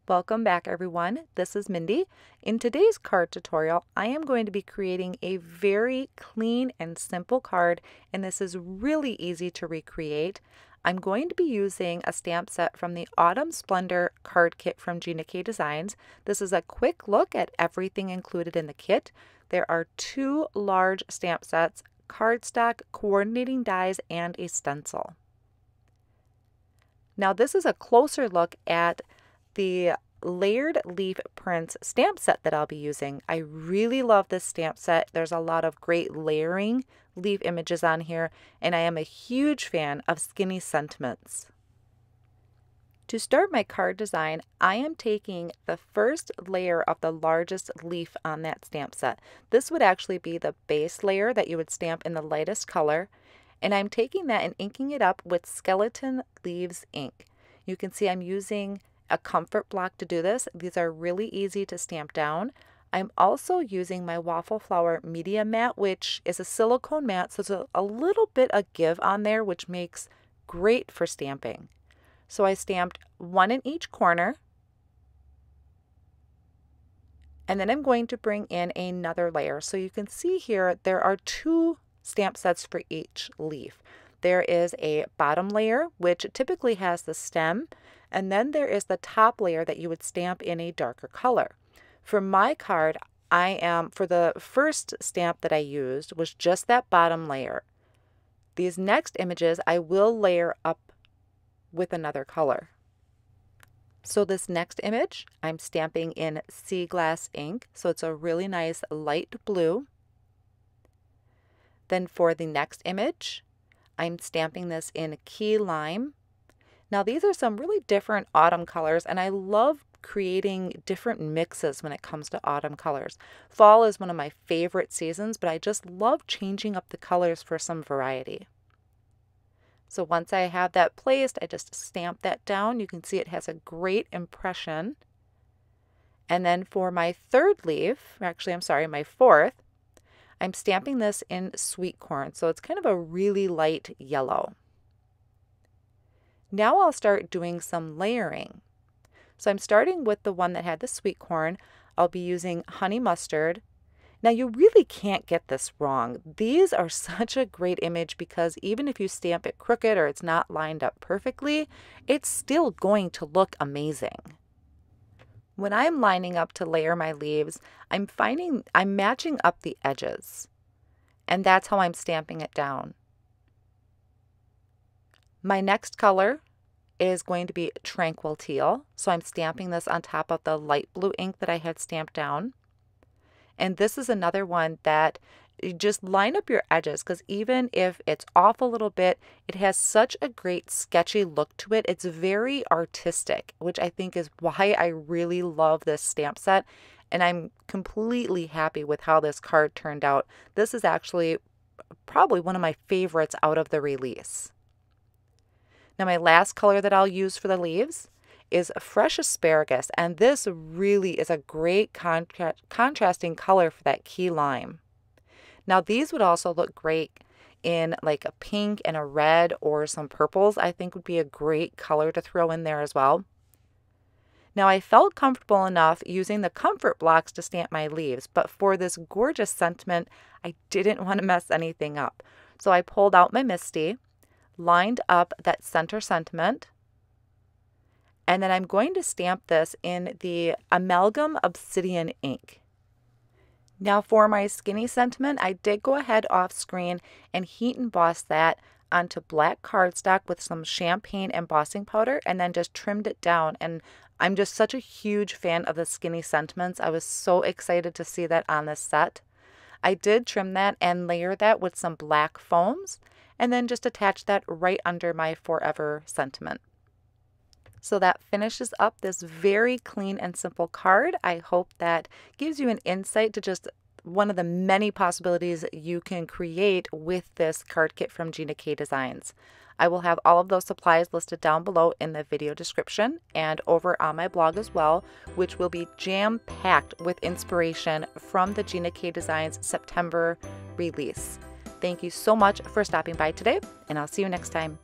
Welcome back everyone, this is Mindy. In today's card tutorial, I am going to be creating a very clean and simple card, and this is really easy to recreate. I'm going to be using a stamp set from the Autumn Splendor Card Kit from Gina K Designs. This is a quick look at everything included in the kit. There are 2 large stamp sets, cardstock, coordinating dies, and a stencil. Now this is a closer look at the layered leaf prints stamp set that I'll be using. I really love this stamp set. There's a lot of great layering leaf images on here, and I am a huge fan of skinny sentiments. To start my card design, I am taking the first layer of the largest leaf on that stamp set. This would actually be the base layer that you would stamp in the lightest color, and I'm taking that and inking it up with Skeleton Leaves ink. You can see I'm using a comfort block to do this. These are really easy to stamp down. I'm also using my Waffle Flower Media Mat, which is a silicone mat, so there's a little bit of give on there, which makes great for stamping. So I stamped 1 in each corner, and then I'm going to bring in another layer. So you can see here there are 2 stamp sets for each leaf. There is a bottom layer, which typically has the stem, and then there is the top layer that you would stamp in a darker color. For my card, for the first stamp that I used was just that bottom layer. These next images I will layer up with another color. So this next image, I'm stamping in Sea Glass ink, so it's a really nice light blue. Then for the next image, I'm stamping this in Key Lime. Now these are some really different autumn colors, and I love creating different mixes when it comes to autumn colors. Fall is one of my favorite seasons, but I just love changing up the colors for some variety. So once I have that placed, I just stamp that down. You can see it has a great impression. And then for my third leaf, actually I'm sorry, my fourth, I'm stamping this in Sweet Corn. So it's kind of a really light yellow. Now I'll start doing some layering. So I'm starting with the one that had the sweet corn. I'll be using Honey Mustard. Now you really can't get this wrong. These are such a great image because even if you stamp it crooked or it's not lined up perfectly, it's still going to look amazing. When I'm lining up to layer my leaves, I'm finding I'm matching up the edges, and that's how I'm stamping it down. My next color is going to be Tranquil Teal, so I'm stamping this on top of the light blue ink that I had stamped down. And this is another one that you just line up your edges, because even if it's off a little bit, it has such a great sketchy look to it. It's very artistic, which I think is why I really love this stamp set, and I'm completely happy with how this card turned out. This is actually probably one of my favorites out of the release. Now my last color that I'll use for the leaves is Fresh Asparagus, and this really is a great contrasting color for that Key Lime. Now these would also look great in like a pink and a red, or some purples I think would be a great color to throw in there as well. Now I felt comfortable enough using the comfort blocks to stamp my leaves, but for this gorgeous sentiment, I didn't want to mess anything up. So I pulled out my Misty, lined up that center sentiment, and then I'm going to stamp this in the Amalgam Obsidian ink. Now for my skinny sentiment, I did go ahead off screen and heat emboss that onto black cardstock with some champagne embossing powder, and then just trimmed it down. And I'm just such a huge fan of the skinny sentiments. I was so excited to see that on this set. I did trim that and layer that with some black foams, and then just attach that right under my Forever sentiment. So that finishes up this very clean and simple card. I hope that gives you an insight to just one of the many possibilities you can create with this card kit from Gina K Designs. I will have all of those supplies listed down below in the video description and over on my blog as well, which will be jam-packed with inspiration from the Gina K Designs September release. Thank you so much for stopping by today, and I'll see you next time.